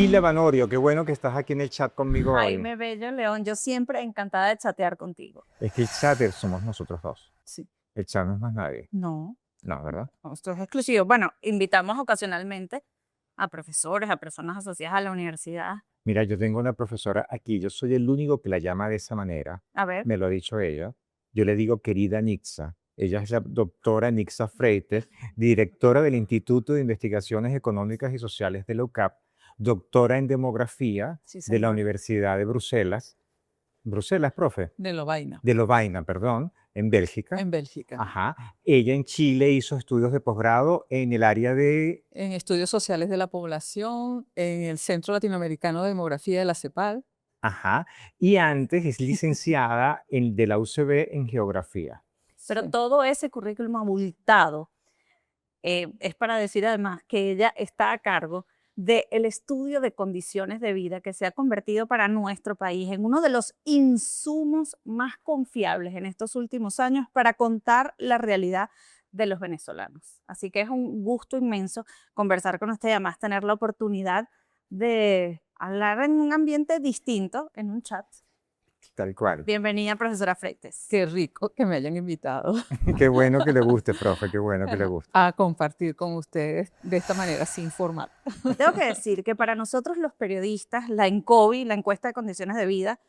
Sheila Banorio, qué bueno que estás aquí en el chat conmigo hoy. Jaime Bello León, yo siempre encantada de chatear contigo. Es que el chatter somos nosotros dos. Sí. El chat no es más nadie. No, No, ¿verdad? esto es exclusivo. Bueno, invitamos ocasionalmente a profesores, a personas asociadas a la universidad. Mira, yo tengo una profesora aquí, yo soy el único que la llama de esa manera. A ver, Me lo ha dicho ella. Yo le digo querida Nixa. Ella es la doctora Nixa Freites, directora del Instituto de Investigaciones Económicas y Sociales de la UCAP, doctora en demografía sí, de la señor. Universidad de Bruselas. Bruselas, profe. De Lovaina, De Lovaina, perdón, en Bélgica. en Bélgica. Ajá. Ella en Chile hizo estudios de posgrado en el área de... En estudios sociales de la población, en el Centro Latinoamericano de Demografía de la CEPAL. Ajá. Y antes es licenciada de la UCB en geografía. Pero Sí. todo ese currículum abultado es para decir además que ella está a cargo del estudio de condiciones de vida que se ha convertido para nuestro país en uno de los insumos más confiables en estos últimos años para contar la realidad de los venezolanos. Así que es un gusto inmenso conversar con usted y además tener la oportunidad de hablar en un ambiente distinto, en un chat. Tal cual. Bienvenida, profesora Freites. Qué rico que me hayan invitado Qué bueno que le guste, profe, qué bueno que le guste. a compartir con ustedes de esta manera así informal. Tengo que decir que para nosotros los periodistas, la ENCOVI, la encuesta de condiciones de vida,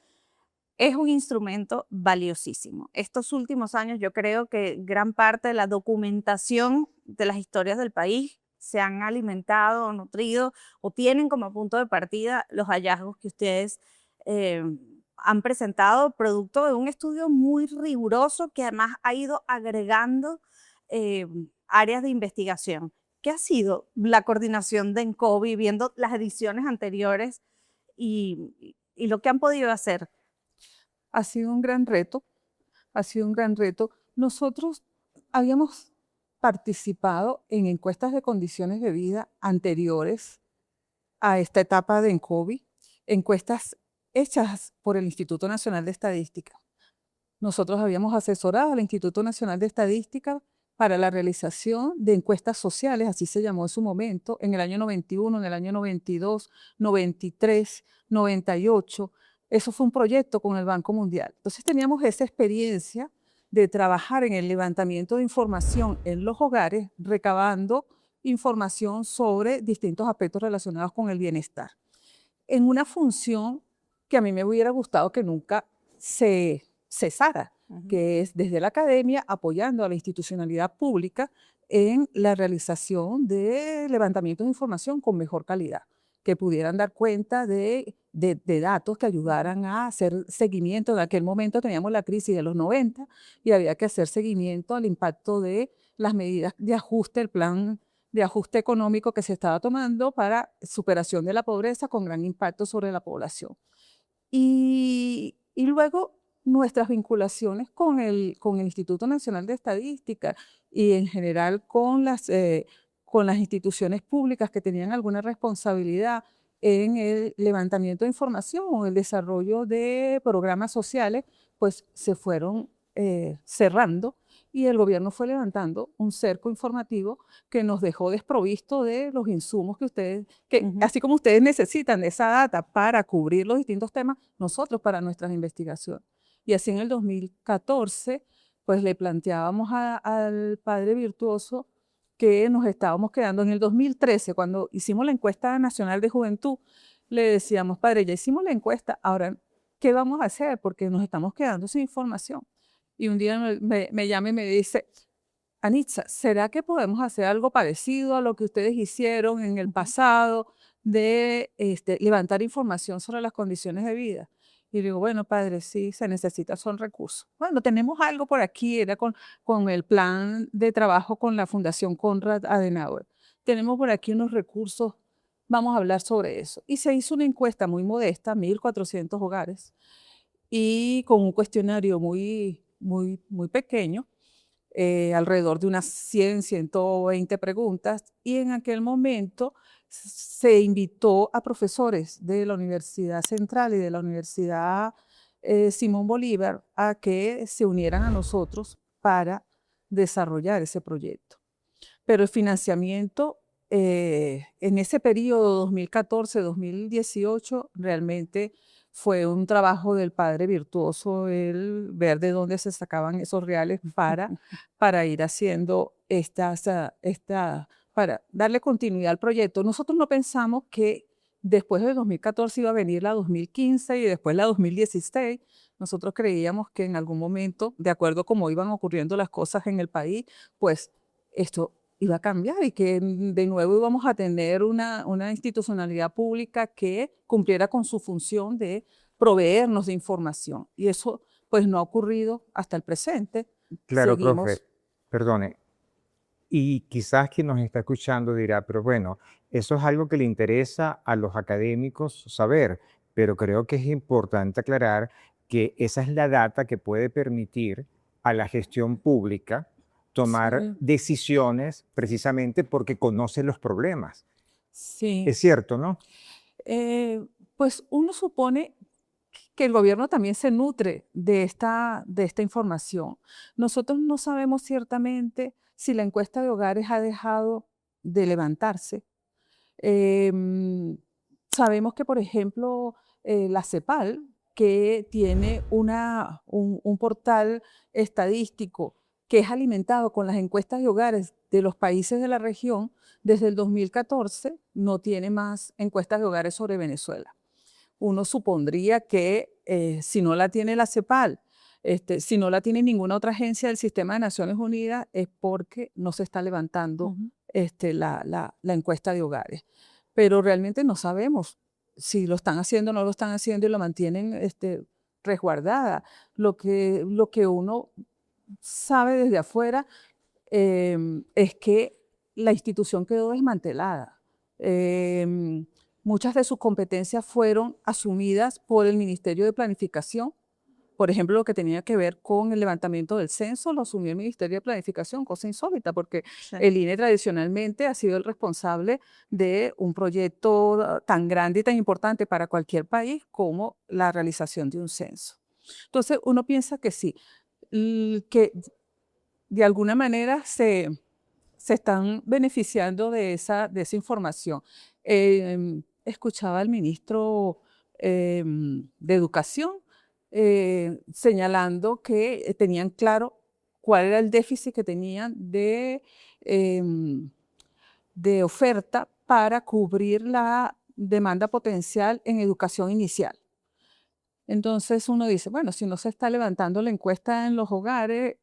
es un instrumento valiosísimo. Estos últimos años yo creo que gran parte de la documentación de las historias del país se han alimentado o nutrido o tienen como punto de partida los hallazgos que ustedes eh, han presentado, producto de un estudio muy riguroso que además ha ido agregando eh, áreas de investigación. ¿Qué ha sido la coordinación de ENCOVI viendo las ediciones anteriores y lo que han podido hacer? Ha sido un gran reto, ha sido un gran reto. Nosotros habíamos participado en encuestas de condiciones de vida anteriores a esta etapa de ENCOVI, encuestas hechas por el Instituto Nacional de Estadística. Nosotros habíamos asesorado al Instituto Nacional de Estadística para la realización de encuestas sociales, así se llamó en su momento, en el año 91, en el año 92, 93, 98. Eso fue un proyecto con el Banco Mundial. Entonces teníamos esa experiencia de trabajar en el levantamiento de información en los hogares, recabando información sobre distintos aspectos relacionados con el bienestar, en una función que a mí me hubiera gustado que nunca se cesara, que es desde la academia apoyando a la institucionalidad pública en la realización de levantamientos de información con mejor calidad, que pudieran dar cuenta de datos que ayudaran a hacer seguimiento. En aquel momento teníamos la crisis de los 90 y había que hacer seguimiento al impacto de las medidas de ajuste, el plan de ajuste económico que se estaba tomando para superación de la pobreza con gran impacto sobre la población. Y luego nuestras vinculaciones con el Instituto Nacional de Estadística y en general con las instituciones públicas que tenían alguna responsabilidad en el levantamiento de información o el desarrollo de programas sociales, pues se fueron cerrando y el gobierno fue levantando un cerco informativo que nos dejó desprovisto de los insumos que ustedes, así como ustedes necesitan de esa data para cubrir los distintos temas, nosotros para nuestras investigaciones. Y así en el 2014, pues le planteábamos al padre Virtuoso que nos estábamos quedando. En el 2013, cuando hicimos la encuesta nacional de juventud, le decíamos, padre, ya hicimos la encuesta, ahora, ¿qué vamos a hacer? Porque nos estamos quedando sin información. Y un día me llama y me dice, Anitza, ¿será que podemos hacer algo parecido a lo que ustedes hicieron en el pasado de levantar información sobre las condiciones de vida? Y digo, bueno, padre, sí, se necesita, son recursos. Bueno, tenemos algo por aquí, era con el plan de trabajo con la Fundación Konrad Adenauer. Tenemos por aquí unos recursos, vamos a hablar sobre eso. Y se hizo una encuesta muy modesta, 1.400 hogares, y con un cuestionario muy pequeño, alrededor de unas 100, 120 preguntas, y en aquel momento se invitó a profesores de la Universidad Central y de la Universidad Simón Bolívar a que se unieran a nosotros para desarrollar ese proyecto. Pero el financiamiento en ese periodo 2014-2018 realmente fue un trabajo del padre virtuoso el ver de dónde se sacaban esos reales para ir haciendo para darle continuidad al proyecto. Nosotros no pensamos que después del 2014 iba a venir la 2015 y después la 2016. Nosotros creíamos que en algún momento, de acuerdo a cómo iban ocurriendo las cosas en el país, pues esto iba a cambiar y que de nuevo íbamos a tener una institucionalidad pública que cumpliera con su función de proveernos de información. Y eso pues no ha ocurrido hasta el presente. Claro, profe, Seguimos. perdone. Y quizás quien nos está escuchando dirá, pero bueno, eso es algo que le interesa a los académicos saber, pero creo que es importante aclarar que esa es la data que puede permitir a la gestión pública tomar Sí, decisiones precisamente porque conoce los problemas. sí. Es cierto, ¿no? Eh, pues uno supone que el gobierno también se nutre de esta información. Nosotros no sabemos ciertamente si la encuesta de hogares ha dejado de levantarse. Em, Sabemos que, por ejemplo, la CEPAL, que tiene un portal estadístico que es alimentado con las encuestas de hogares de los países de la región, desde el 2014 no tiene más encuestas de hogares sobre Venezuela. Uno supondría que si no la tiene la CEPAL, si no la tiene ninguna otra agencia del sistema de Naciones Unidas, es porque no se está levantando Ujú. la encuesta de hogares. Pero realmente no sabemos si lo están haciendo o no lo están haciendo y lo mantienen resguardada. Lo que uno sabe desde afuera es que la institución quedó desmantelada. Muchas de sus competencias fueron asumidas por el Ministerio de Planificación. Por ejemplo, lo que tenía que ver con el levantamiento del censo lo asumió el Ministerio de Planificación, cosa insólita, porque Sí. el INE tradicionalmente ha sido el responsable de un proyecto tan grande y tan importante para cualquier país como la realización de un censo. Entonces, uno piensa que sí, que de alguna manera se están beneficiando de esa información. Escuchaba al ministro de Educación señalando que tenían claro cuál era el déficit que tenían de oferta para cubrir la demanda potencial en educación inicial. Entonces uno dice, bueno, si no se está levantando la encuesta en los hogares,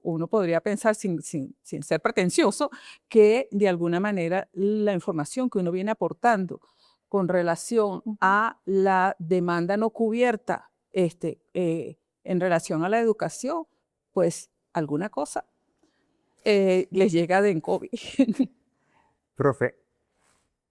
uno podría pensar sin ser pretencioso que de alguna manera la información que uno viene aportando con relación Ujú. a la demanda no cubierta en relación a la educación, pues alguna cosa les llega de COVID. Profe,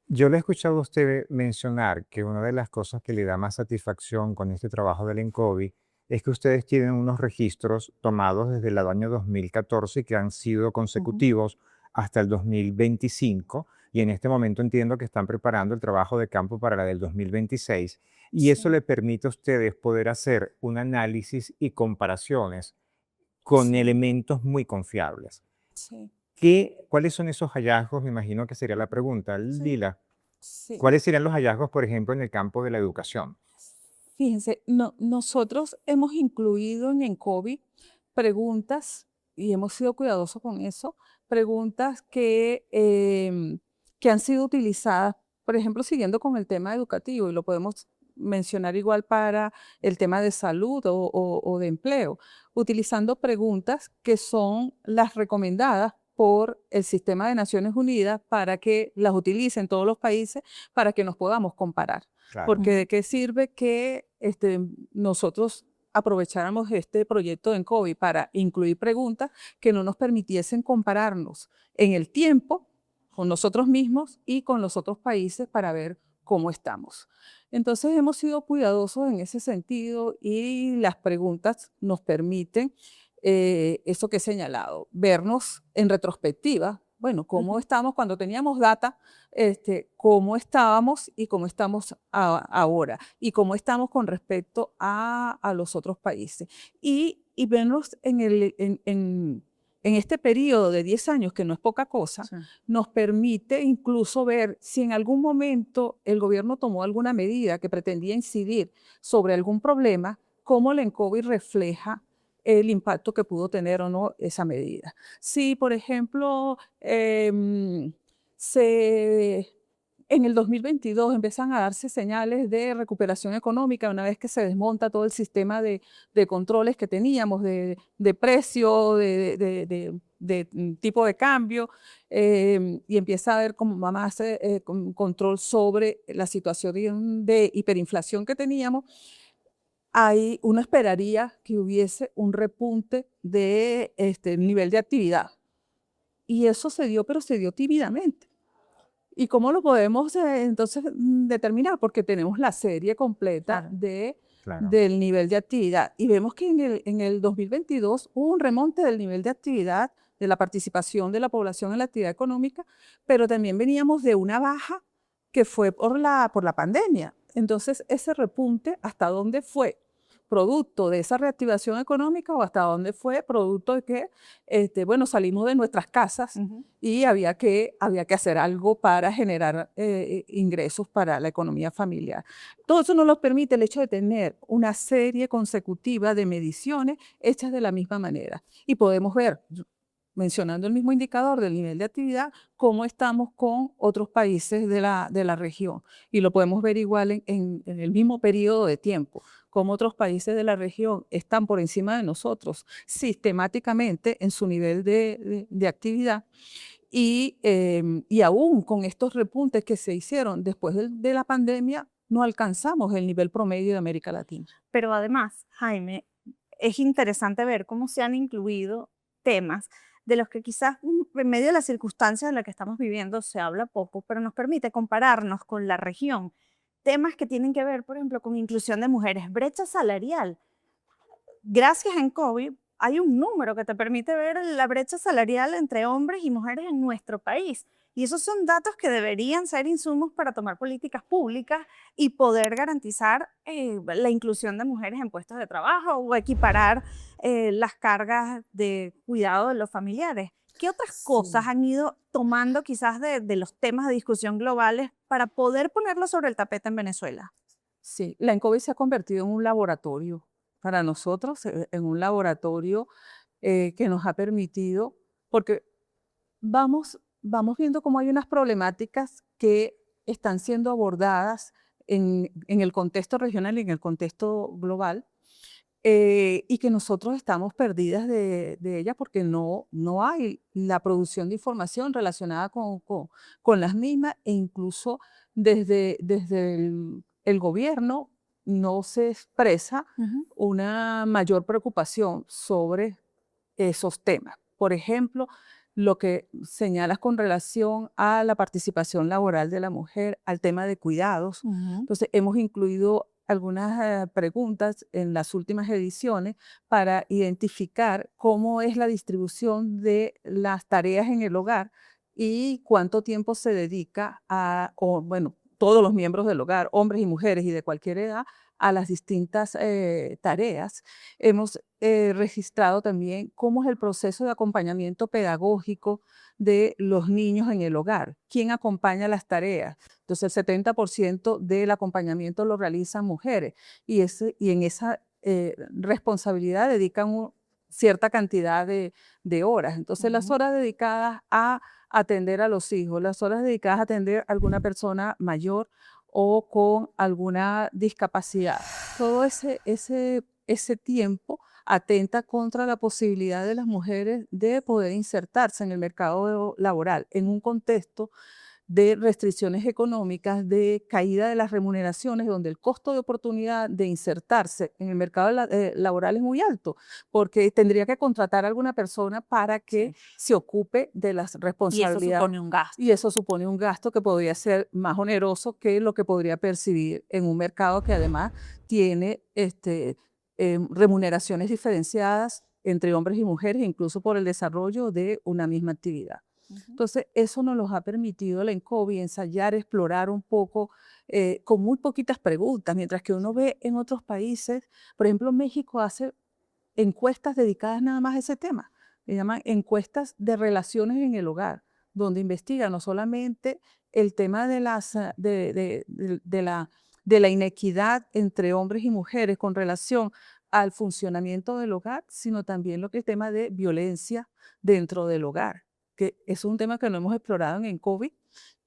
yo le he escuchado a usted mencionar que una de las cosas que le da más satisfacción con este trabajo del ENCOVI es que ustedes tienen unos registros tomados desde el año 2014 que han sido Ujú. consecutivos hasta el 2025 y en este momento entiendo que están preparando el trabajo de campo para la del 2026 y eso Sí, le permite a ustedes poder hacer un análisis y comparaciones con sí, elementos muy confiables. sí, ¿Cuáles son esos hallazgos? Me imagino que sería la pregunta, sí, Lila. sí. ¿Cuáles serían los hallazgos, por ejemplo, en el campo de la educación? Fíjense, nosotros hemos incluido en ENCOVI preguntas, y hemos sido cuidadosos con eso, preguntas que han sido utilizadas, por ejemplo, siguiendo con el tema educativo, y lo podemos mencionar igual para el tema de salud o de empleo, utilizando preguntas que son las recomendadas por el sistema de Naciones Unidas para que las utilicen todos los países para que nos podamos comparar. Claro, Porque Ujú. de qué sirve que nosotros aprovecháramos este proyecto de ENCOVI para incluir preguntas que no nos permitiesen compararnos en el tiempo con nosotros mismos y con los otros países para ver cómo estamos. Entonces hemos sido cuidadosos en ese sentido y las preguntas nos permiten eso que he señalado, vernos en retrospectiva, bueno, cómo Ujú. estamos cuando teníamos data, cómo estábamos y cómo estamos ahora y cómo estamos con respecto a los otros países. Y vernos en en este periodo de 10 años, que no es poca cosa, Sí. nos permite incluso ver si en algún momento el gobierno tomó alguna medida que pretendía incidir sobre algún problema, cómo el ENCOVI refleja el impacto que pudo tener o no esa medida. Si, por ejemplo, en el 2022 empiezan a darse señales de recuperación económica una vez que se desmonta todo el sistema de controles que teníamos, de precio, de tipo de cambio, y empieza a haber como más control sobre la situación de hiperinflación que teníamos. Uno esperaría que hubiese un repunte de nivel de actividad. Y eso se dio, pero se dio tímidamente. ¿Y cómo lo podemos entonces determinar? Porque tenemos la serie completa Claro. Claro. del nivel de actividad. Y vemos que en el 2022 hubo un remonte del nivel de actividad, de la participación de la población en la actividad económica, pero también veníamos de una baja que fue por la pandemia. Entonces, ese repunte, ¿hasta dónde fue? ¿Producto de esa reactivación económica o hasta dónde fue producto de que, bueno, salimos de nuestras casas y había que hacer algo para generar ingresos para la economía familiar? Todo eso nos lo permite el hecho de tener una serie consecutiva de mediciones hechas de la misma manera. Y podemos ver, mencionando el mismo indicador del nivel de actividad, cómo estamos con otros países de la región. Y lo podemos ver igual en el mismo periodo de tiempo, cómo otros países de la región están por encima de nosotros sistemáticamente en su nivel de actividad. Y aún con estos repuntes que se hicieron después de la pandemia, no alcanzamos el nivel promedio de América Latina. Pero además, Jaime, es interesante ver cómo se han incluido temas de los que quizás en medio de las circunstancias en las que estamos viviendo se habla poco, pero nos permite compararnos con la región. Temas que tienen que ver, por ejemplo, con inclusión de mujeres, brecha salarial. Gracias a COVID hay un número que te permite ver la brecha salarial entre hombres y mujeres en nuestro país. Y esos son datos que deberían ser insumos para tomar políticas públicas y poder garantizar la inclusión de mujeres en puestos de trabajo o equiparar las cargas de cuidado de los familiares. ¿Qué otras cosas han ido tomando quizás de los temas de discusión globales para poder ponerlos sobre el tapete en Venezuela? Sí, la ENCOVI se ha convertido en un laboratorio para nosotros, en un laboratorio que nos ha permitido, porque vamos viendo cómo hay unas problemáticas que están siendo abordadas en el contexto regional y en el contexto global, y que nosotros estamos perdidas de ellas porque no hay la producción de información relacionada con las mismas, e incluso desde el gobierno no se expresa una mayor preocupación sobre esos temas. Por ejemplo, lo que señalas con relación a la participación laboral de la mujer, al tema de cuidados. Entonces, hemos incluido algunas preguntas en las últimas ediciones para identificar cómo es la distribución de las tareas en el hogar y cuánto tiempo se dedica bueno, todos los miembros del hogar, hombres y mujeres y de cualquier edad, a las distintas tareas. Hemos registrado también cómo es el proceso de acompañamiento pedagógico de los niños en el hogar. ¿Quién acompaña las tareas? Entonces, el 70% del acompañamiento lo realizan mujeres y en esa responsabilidad dedican cierta cantidad de horas. Entonces, las horas dedicadas a atender a los hijos, las horas dedicadas a atender a alguna persona mayor o con alguna discapacidad. Todo ese tiempo atenta contra la posibilidad de las mujeres de poder insertarse en el mercado laboral en un contexto de restricciones económicas, de caída de las remuneraciones, donde el costo de oportunidad de insertarse en el mercado laboral es muy alto, porque tendría que contratar a alguna persona para que se ocupe de las Y eso responsabilidades. supone un gasto. Y eso supone un gasto que podría ser más oneroso que lo que podría percibir en un mercado que además tiene remuneraciones diferenciadas entre hombres y mujeres, incluso por el desarrollo de una misma actividad. Entonces, eso nos los ha permitido la ENCOVI ensayar, explorar un poco con muy poquitas preguntas, mientras que uno ve en otros países, por ejemplo, México hace encuestas dedicadas nada más a ese tema, le llaman encuestas de relaciones en el hogar, donde investiga no solamente el tema de la inequidad entre hombres y mujeres con relación al funcionamiento del hogar, sino también lo que es el tema de violencia dentro del hogar, que es un tema que no hemos explorado en COVID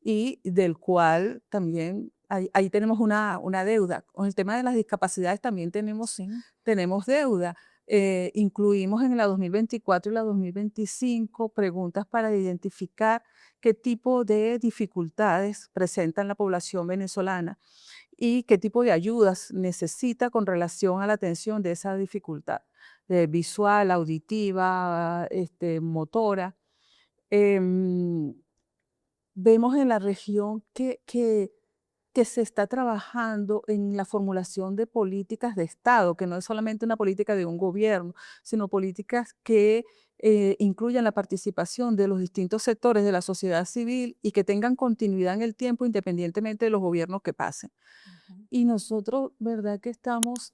y del cual también ahí tenemos una deuda. Con el tema de las discapacidades también Sí. tenemos deuda. Incluimos en la 2024 y la 2025 preguntas para identificar qué tipo de dificultades presenta la población venezolana y qué tipo de ayudas necesita con relación a la atención de esa dificultad visual, auditiva, motora. Em, Vemos en la región que se está trabajando en la formulación de políticas de Estado, que no es solamente una política de un gobierno, sino políticas que incluyan la participación de los distintos sectores de la sociedad civil y que tengan continuidad en el tiempo independientemente de los gobiernos que pasen. Ujú. Y nosotros, ¿verdad que estamos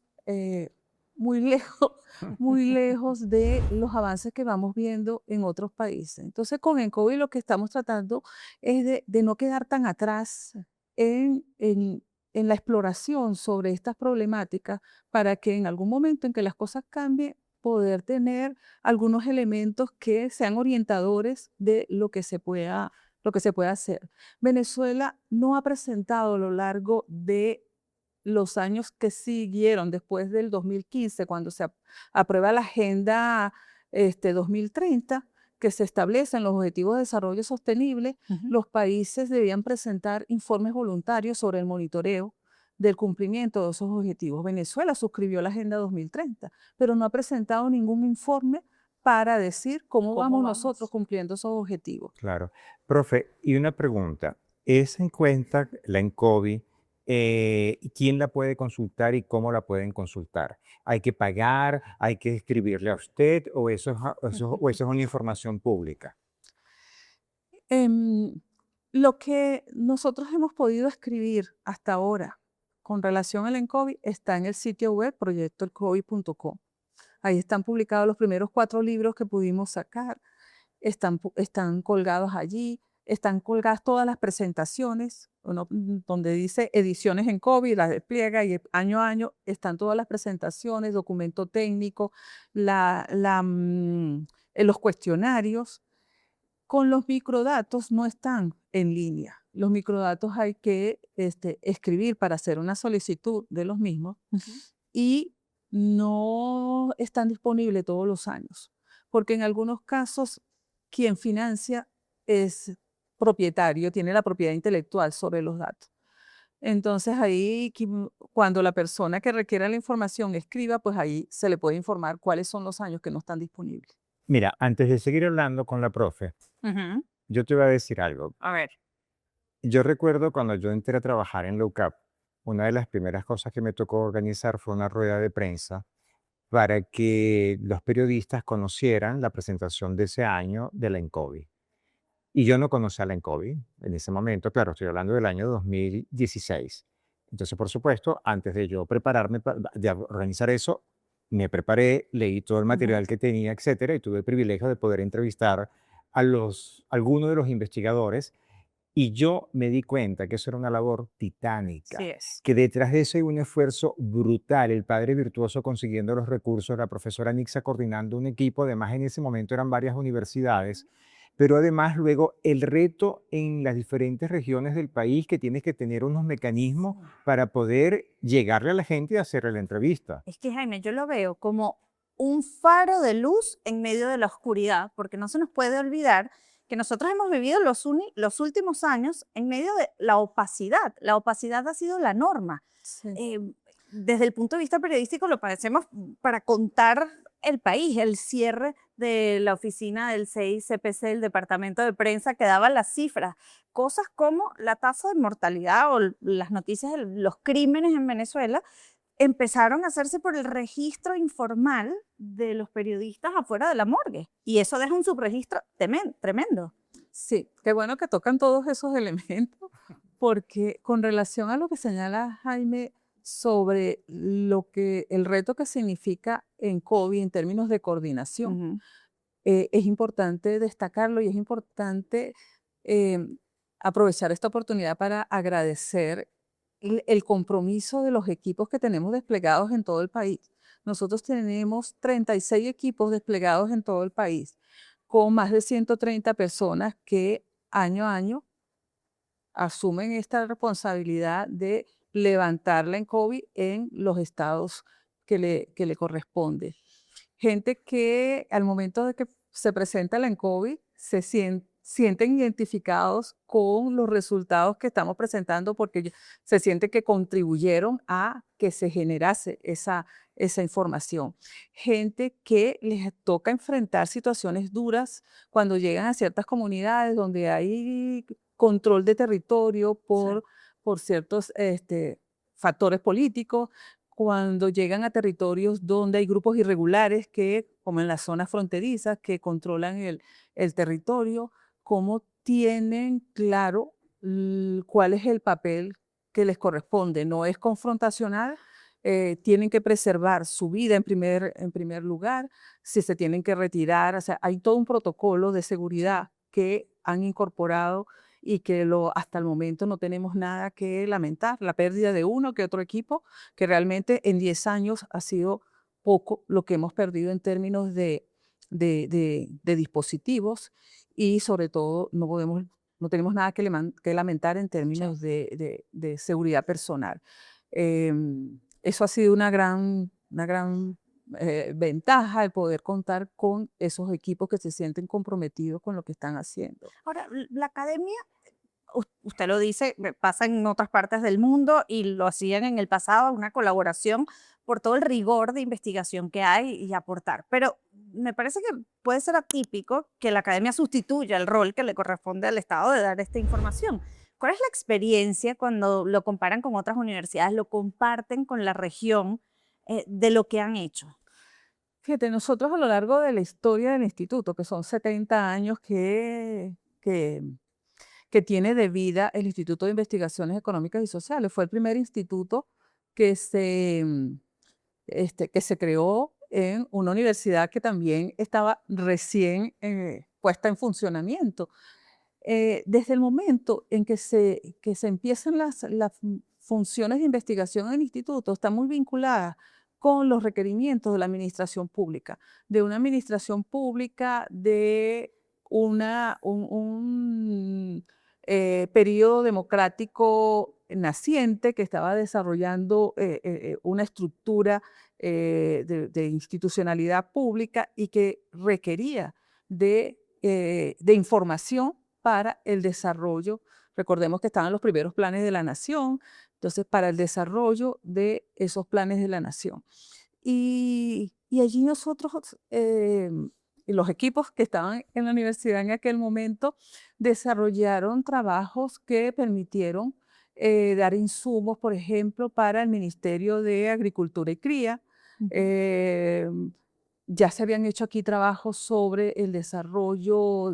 muy lejos, muy lejos de los avances que vamos viendo en otros países? Entonces, con el COVID lo que estamos tratando es de no quedar tan atrás en la exploración sobre estas problemáticas para que en algún momento en que las cosas cambien, poder tener algunos elementos que sean orientadores de lo que se pueda hacer. Venezuela no ha presentado a lo largo de los años que siguieron después del 2015, cuando se aprueba la Agenda 2030, que se establecen los Objetivos de Desarrollo Sostenible, Ujú. los países debían presentar informes voluntarios sobre el monitoreo del cumplimiento de esos objetivos. Venezuela suscribió la Agenda 2030, pero no ha presentado ningún informe para decir cómo ¿Cómo vamos nosotros vamos? cumpliendo esos objetivos. Claro. Profe, y una pregunta. Esa encuesta, la ENCOVI, ¿quién la puede consultar y cómo la pueden consultar? ¿Hay que pagar? ¿Hay que escribirle a usted? ¿O o eso es una información pública? Em, lo que nosotros hemos podido escribir hasta ahora con relación al ENCOVI está en el sitio web proyectoelcovi.com. Ahí están publicados los primeros 4 libros que pudimos sacar, están colgados allí, están colgadas todas las presentaciones, donde dice ediciones en COVID, las despliega y año a año están todas las presentaciones, documento técnico, los cuestionarios. Con los microdatos no están en línea. Los microdatos hay que escribir para hacer una solicitud de los mismos Ujú. y no están disponibles todos los años, porque en algunos casos quien financia es propietario, tiene la propiedad intelectual sobre los datos. Entonces ahí, cuando la persona que requiera la información escriba, pues ahí se le puede informar cuáles son los años que no están disponibles. Mira, antes de seguir hablando con la profe, Ujú. yo te voy a decir algo. A ver. Yo recuerdo cuando yo entré a trabajar en LOCAP, una de las primeras cosas que me tocó organizar fue una rueda de prensa para que los periodistas conocieran la presentación de ese año de la ENCOVI. Y yo no conocía la ENCOVI en ese momento, claro, estoy hablando del año 2016. Entonces, por supuesto, antes de yo prepararme, de organizar eso, me preparé, leí todo el Ujú. material que tenía, etcétera, y tuve el privilegio de poder entrevistar algunos de los investigadores y yo me di cuenta que eso era una labor Así titánica, es. que detrás de eso hay un esfuerzo brutal, el padre virtuoso consiguiendo los recursos, la profesora Nixa coordinando un equipo, además en ese momento eran varias universidades, pero además luego el reto en las diferentes regiones del país que tienes que tener unos mecanismos Sí. para poder llegarle a la gente y hacerle la entrevista. Es que, Jaime, yo lo veo como un faro de luz en medio de la oscuridad, porque no se nos puede olvidar que nosotros hemos vivido los últimos años en medio de la opacidad. La opacidad ha sido la norma. Sí. eh, Desde el punto de vista periodístico lo padecemos para contar el país, el cierre de la oficina del CICPC, el departamento de prensa, que daba las cifras, cosas como la tasa de mortalidad o las noticias de los crímenes en Venezuela, empezaron a hacerse por el registro informal de los periodistas afuera de la morgue. Y eso deja un subregistro tremendo. Sí, qué bueno que tocan todos esos elementos, porque con relación a lo que señala Jaime sobre el reto que significa en COVID en términos de coordinación, Ujú. es importante destacarlo y es importante eh, aprovechar esta oportunidad para agradecer el compromiso de los equipos que tenemos desplegados en todo el país. Nosotros tenemos 36 equipos desplegados en todo el país, con más de 130 personas que año a año asumen esta responsabilidad de levantar la ENCOVI en los estados que le corresponde. Gente que al momento de que se presenta la ENCOVI sienten identificados con los resultados que estamos presentando porque se sienten que contribuyeron a que se generase esa información. Gente que les toca enfrentar situaciones duras cuando llegan a ciertas comunidades donde hay control de territorio por ciertos factores políticos, cuando llegan a territorios donde hay grupos irregulares que, como en las zonas fronterizas, que controlan el territorio, cómo tienen claro cuál es el papel que les corresponde. No es confrontacional, tienen que preservar su vida en primer lugar, si se tienen que retirar, o sea, hay todo un protocolo de seguridad que han incorporado y que hasta el momento no tenemos nada que lamentar. La pérdida de uno que otro equipo, que realmente en 10 años ha sido poco lo que hemos perdido en términos de dispositivos y sobre todo no tenemos nada que lamentar en términos de seguridad personal. Eso ha sido una gran ventaja el poder contar con esos equipos que se sienten comprometidos con lo que están haciendo. Ahora, la academia, usted lo dice, pasa en otras partes del mundo y lo hacían en el pasado, una colaboración por todo el rigor de investigación que hay y aportar. Pero me parece que puede ser atípico que la academia sustituya el rol que le corresponde al Estado de dar esta información. ¿Cuál es la experiencia cuando lo comparan con otras universidades, lo comparten con la región de lo que han hecho? Fíjate, nosotros a lo largo de la historia del instituto, que son 70 años que tiene de vida el Instituto de Investigaciones Económicas y Sociales, fue el primer instituto que que se creó en una universidad que también estaba recién puesta en funcionamiento. Desde el momento en que se empiezan las funciones de investigación en el instituto, está muy vinculada con los requerimientos de la administración pública, de una administración pública de un periodo democrático naciente que estaba desarrollando una estructura de institucionalidad pública y que requería de información para el desarrollo. Recordemos que estaban los primeros planes de la nación, entonces para el desarrollo de esos planes de la nación. Y allí nosotros, los equipos que estaban en la universidad en aquel momento, desarrollaron trabajos que permitieron dar insumos, por ejemplo, para el Ministerio de Agricultura y Cría. Ya se habían hecho aquí trabajos sobre el desarrollo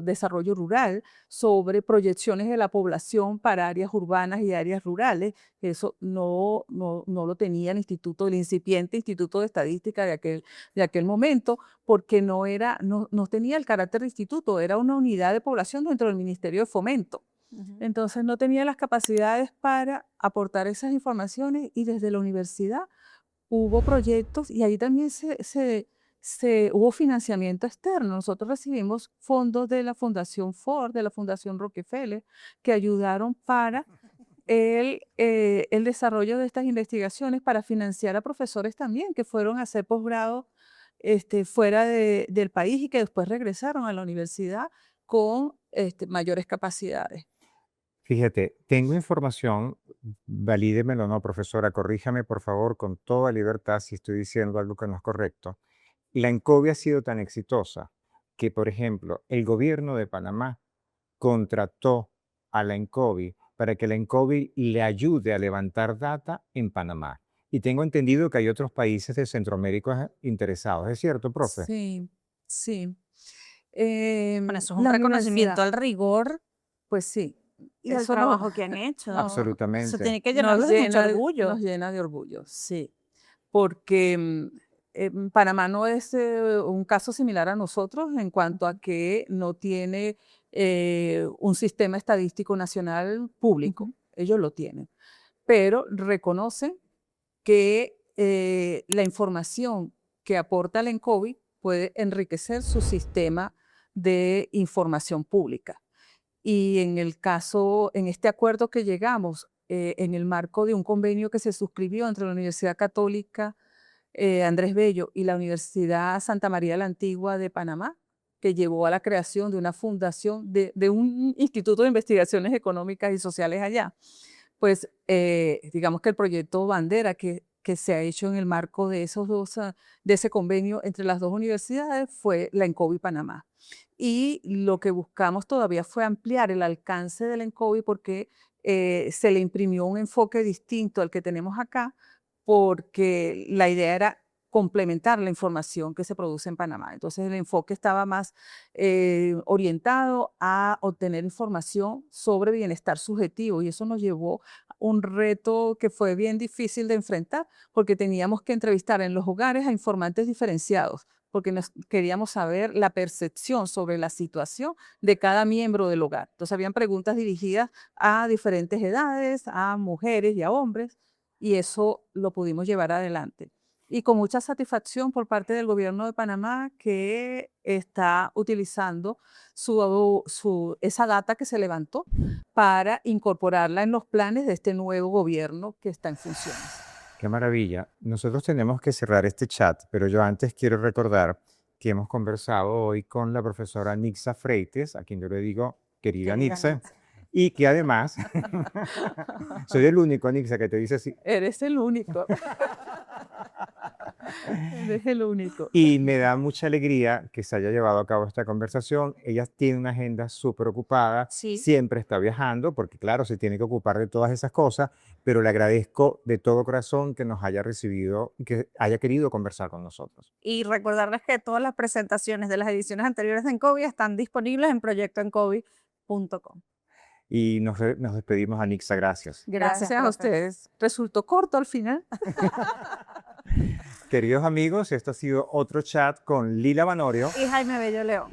rural, sobre proyecciones de la población para áreas urbanas y áreas rurales. Eso no lo tenía el incipiente Instituto de Estadística de aquel momento, porque no tenía el carácter de instituto, era una unidad de población dentro del Ministerio de Fomento. Entonces no tenía las capacidades para aportar esas informaciones y desde la universidad hubo proyectos y ahí también hubo financiamiento externo. Nosotros recibimos fondos de la Fundación Ford, de la Fundación Rockefeller, que ayudaron para el desarrollo de estas investigaciones, para financiar a profesores también que fueron a hacer posgrado fuera del país y que después regresaron a la universidad con mayores capacidades. Fíjate, tengo información, valídemelo o no, profesora, corríjame por favor con toda libertad si estoy diciendo algo que no es correcto. La ENCOVI ha sido tan exitosa que, por ejemplo, el gobierno de Panamá contrató a la ENCOVI para que la ENCOVI le ayude a levantar data en Panamá. Y tengo entendido que hay otros países de Centroamérica interesados. ¿Es cierto, profe? Sí, sí. Bueno, eso es un reconocimiento al rigor, pues sí. y al trabajo que han hecho. Absolutamente. Eso tiene que llenarnos de mucho orgullo. Nos llena de orgullo, sí. Porque Panamá no es un caso similar a nosotros en cuanto a que no tiene un sistema estadístico nacional público. Ellos lo tienen, pero reconocen que la información que aporta el ENCOVI puede enriquecer su sistema de información pública. Y en el caso, en este acuerdo que llegamos, en el marco de un convenio que se suscribió entre la Universidad Católica Andrés Bello y la Universidad Santa María la Antigua de Panamá, que llevó a la creación de una fundación, de un instituto de investigaciones económicas y sociales allá. Pues digamos que el proyecto bandera que se ha hecho en el marco de de ese convenio entre las dos universidades fue la ENCOVI Panamá. Y lo que buscamos todavía fue ampliar el alcance del ENCOVI porque se le imprimió un enfoque distinto al que tenemos acá, porque la idea era complementar la información que se produce en Panamá. Entonces el enfoque estaba más orientado a obtener información sobre bienestar subjetivo y eso nos llevó a un reto que fue bien difícil de enfrentar porque teníamos que entrevistar en los hogares a informantes diferenciados porque queríamos saber la percepción sobre la situación de cada miembro del hogar. Entonces habían preguntas dirigidas a diferentes edades, a mujeres y a hombres, y eso lo pudimos llevar adelante. Y con mucha satisfacción por parte del gobierno de Panamá que está utilizando esa data que se levantó para incorporarla en los planes de este nuevo gobierno que está en funciones. Qué maravilla. Nosotros tenemos que cerrar este chat, pero yo antes quiero recordar que hemos conversado hoy con la profesora Nixa Freites, a quien yo le digo querida Nixa, y que además soy el único, Nixa, que te dice así. Eres el único. Eres el único. Y me da mucha alegría que se haya llevado a cabo esta conversación. Ella tiene una agenda súper ocupada, Sí. siempre está viajando, porque claro, se tiene que ocupar de todas esas cosas, pero le agradezco de todo corazón que nos haya recibido y que haya querido conversar con nosotros. Y recordarles que todas las presentaciones de las ediciones anteriores de ENCOVI están disponibles en proyectoencovi.com. Y nos despedimos, Anixa, gracias. Gracias a profe. ustedes. Resultó corto al final. Queridos amigos, esto ha sido otro chat con Lila Vanorio. Y Jaime Bello León.